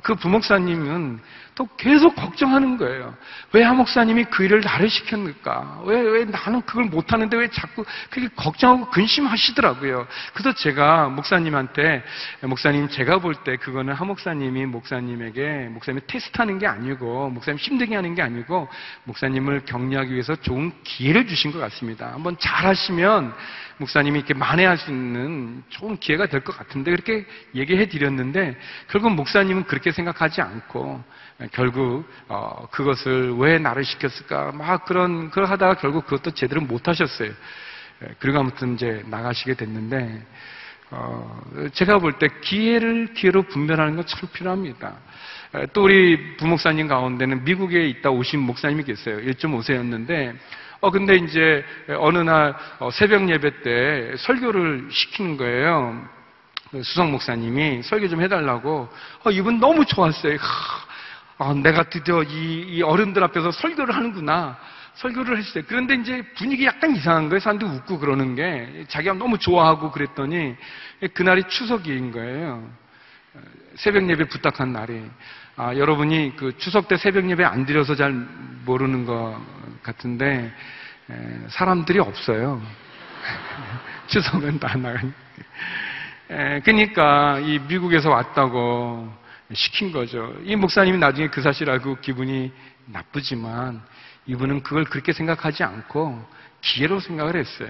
그 부목사님은 또 계속 걱정하는 거예요. 왜 하 목사님이 그 일을 나를 시켰을까? 왜 나는 그걸 못하는데 왜 자꾸 그렇게 걱정하고 근심하시더라고요. 그래서 제가 목사님한테, 목사님 제가 볼 때 그거는 하 목사님이 목사님에게, 목사님이 테스트하는 게 아니고, 목사님 힘들게 하는 게 아니고, 목사님을 격려하기 위해서 좋은 기회를 주신 것 같습니다. 한번 잘하시면 목사님이 이렇게 만회할 수 있는 좋은 기회가 될 것 같은데, 그렇게 얘기해 드렸는데, 결국 목사님은 그렇게 생각하지 않고, 결국, 그것을 왜 나를 시켰을까? 막 그걸 하다가 결국 그것도 제대로 못 하셨어요. 그리고 아무튼 이제 나가시게 됐는데, 제가 볼 때 기회로 분별하는 건 참 필요합니다. 또 우리 부목사님 가운데는 미국에 있다 오신 목사님이 계세요. 1.5세였는데, 근데 이제 어느 날 새벽 예배 때 설교를 시키는 거예요. 수석 목사님이 설교 좀 해달라고. 이분 너무 좋았어요. 내가 드디어 이 어른들 앞에서 설교를 하는구나. 설교를 했어요. 그런데 이제 분위기 약간 이상한 거예요. 사람들이 웃고 그러는 게. 자기가 너무 좋아하고 그랬더니 그날이 추석인 거예요. 새벽 예배 부탁한 날이. 여러분이 그 추석 때 새벽 예배 안 드려서 잘 모르는 것 같은데, 사람들이 없어요. 추석은 다 나가니까. 그러니까 이 미국에서 왔다고 시킨 거죠. 이 목사님이 나중에 그 사실 알고 기분이 나쁘지만, 이분은 그걸 그렇게 생각하지 않고 기회로 생각을 했어요.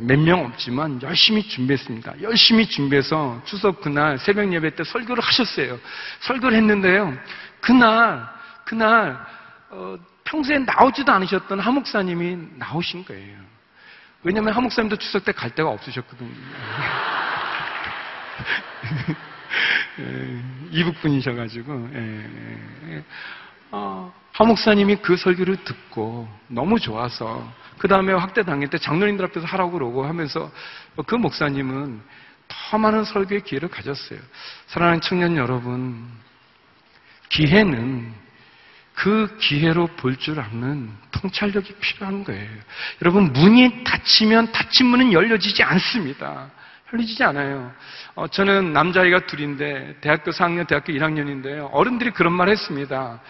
몇 명 없지만 열심히 준비했습니다. 열심히 준비해서 추석 그날 새벽 예배 때 설교를 하셨어요. 설교를 했는데요. 그날 평소에 나오지도 않으셨던 하 목사님이 나오신 거예요. 왜냐하면 하 목사님도 추석 때 갈 데가 없으셨거든요. 이북 분이셔가지고. 하 목사님이 그 설교를 듣고 너무 좋아서 그 다음에 확대 당일 때 장로님들 앞에서 하라고 그러고 하면서 그 목사님은 더 많은 설교의 기회를 가졌어요. 사랑하는 청년 여러분, 기회는 그 기회로 볼 줄 아는 통찰력이 필요한 거예요. 여러분, 문이 닫히면 닫힌 문은 열려지지 않습니다. 열리지 않아요. 저는 남자아이가 둘인데 대학교 4학년, 대학교 1학년인데요. 어른들이 그런 말 했습니다.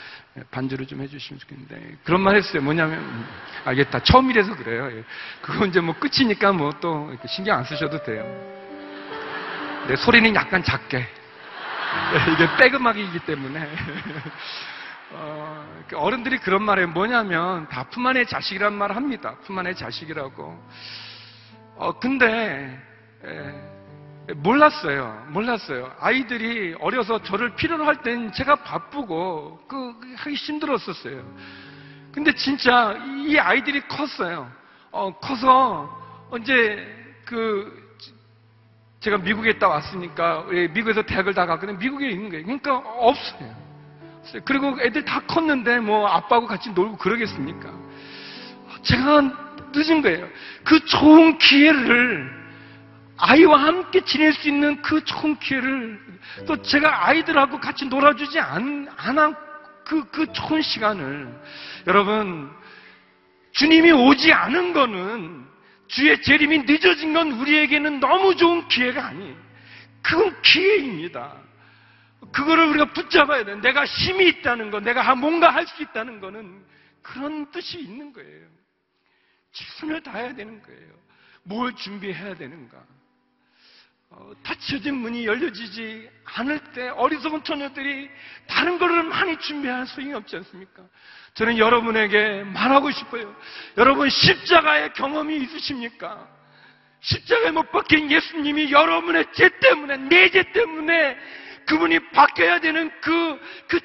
반주를 좀 해주시면 좋겠는데 그런 말 했어요. 뭐냐면, 이게 다 처음이라서 그래요. 그거 이제 뭐 끝이니까 뭐 또 신경 안 쓰셔도 돼요. 내 소리는 약간 작게. 이게 백음악이기 때문에. 어른들이 그런 말에 뭐냐면 다 품 안의 자식이란 말을 합니다. 품 안의 자식이라고. 근데 몰랐어요. 아이들이 어려서 저를 필요로 할 땐 제가 바쁘고 하기 힘들었었어요. 근데 진짜 이 아이들이 컸어요. 커서 이제 제가 미국에 있다 왔으니까 미국에서 대학을 다 갔거든요. 미국에 있는 거예요. 그러니까 없어요. 그리고 애들 다 컸는데 뭐 아빠하고 같이 놀고 그러겠습니까? 제가 늦은 거예요. 그 좋은 기회를, 아이와 함께 지낼 수 있는 그 좋은 기회를, 또 제가 아이들하고 같이 놀아주지 않아 그 좋은 시간을. 여러분, 주님이 오지 않은 거는, 주의 재림이 늦어진 건 우리에게는 너무 좋은 기회가 아니에요. 그건 기회입니다. 그거를 우리가 붙잡아야 돼요. 내가 힘이 있다는 거, 내가 뭔가 할 수 있다는 거는 그런 뜻이 있는 거예요. 최선을 다해야 되는 거예요. 뭘 준비해야 되는가? 닫혀진 문이 열려지지 않을 때 어리석은 처녀들이 다른 거를 많이 준비할 소용이 없지 않습니까? 저는 여러분에게 말하고 싶어요. 여러분 십자가의 경험이 있으십니까? 십자가에 못 박힌 예수님이 여러분의 죄 때문에, 내 죄 때문에 그분이 바뀌어야 되는 그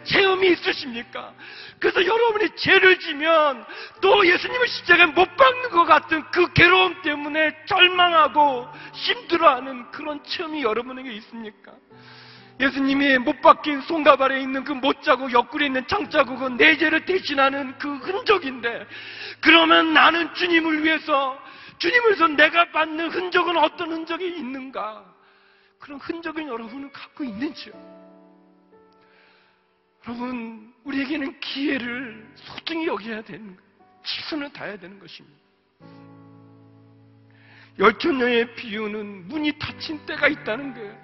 체험이 있으십니까? 그래서 여러분이 죄를 지면 또 예수님을 십자가에 못 박는 것 같은 그 괴로움 때문에 절망하고 힘들어하는 그런 체험이 여러분에게 있습니까? 예수님이 못 박힌 손가발에 있는 그 못자국, 옆구리에 있는 창자국은 내 죄를 대신하는 그 흔적인데, 그러면 나는 주님을 위해서 내가 받는 흔적은 어떤 흔적이 있는가? 그런 흔적을 여러분은 갖고 있는지요? 여러분, 우리에게는 기회를 소중히 여겨야 되는 거예요. 최선을 다해야 되는 것입니다. 열처녀의 비유는 문이 닫힌 때가 있다는 거예요.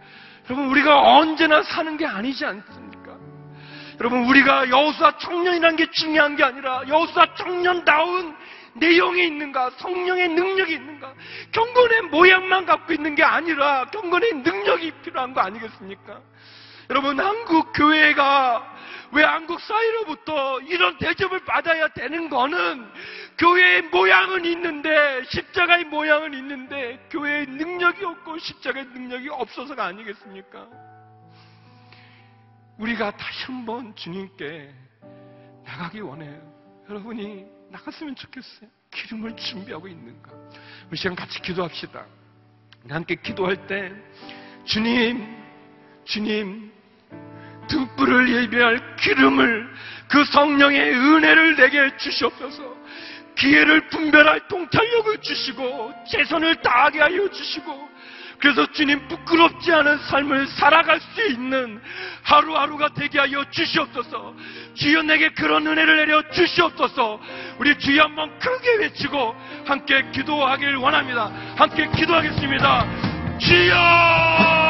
여러분, 우리가 언제나 사는 게 아니지 않습니까? 여러분, 우리가 여호수아 청년이라는 게 중요한 게 아니라 여호수아 청년다운 내용이 있는가, 성령의 능력이 있는가, 경건의 모양만 갖고 있는 게 아니라 경건의 능력이 필요한 거 아니겠습니까? 여러분, 한국 교회가 왜 한국 사회로부터 이런 대접을 받아야 되는 거는 교회의 모양은 있는데, 십자가의 모양은 있는데 교회의 능력이 없고 십자가의 능력이 없어서가 아니겠습니까? 우리가 다시 한번 주님께 나가기 원해요. 여러분이 나갔으면 좋겠어요. 기름을 준비하고 있는가? 우리 시간 같이 기도합시다. 함께 기도할 때 주님 등불을 예비할 기름을, 그 성령의 은혜를 내게 주시옵소서. 기회를 분별할 통찰력을 주시고 최선을 다하게 하여 주시고, 그래서 주님 부끄럽지 않은 삶을 살아갈 수 있는 하루하루가 되게 하여 주시옵소서. 주여 내게 그런 은혜를 내려 주시옵소서. 우리 주여 한번 크게 외치고 함께 기도하길 원합니다. 함께 기도하겠습니다. 주여!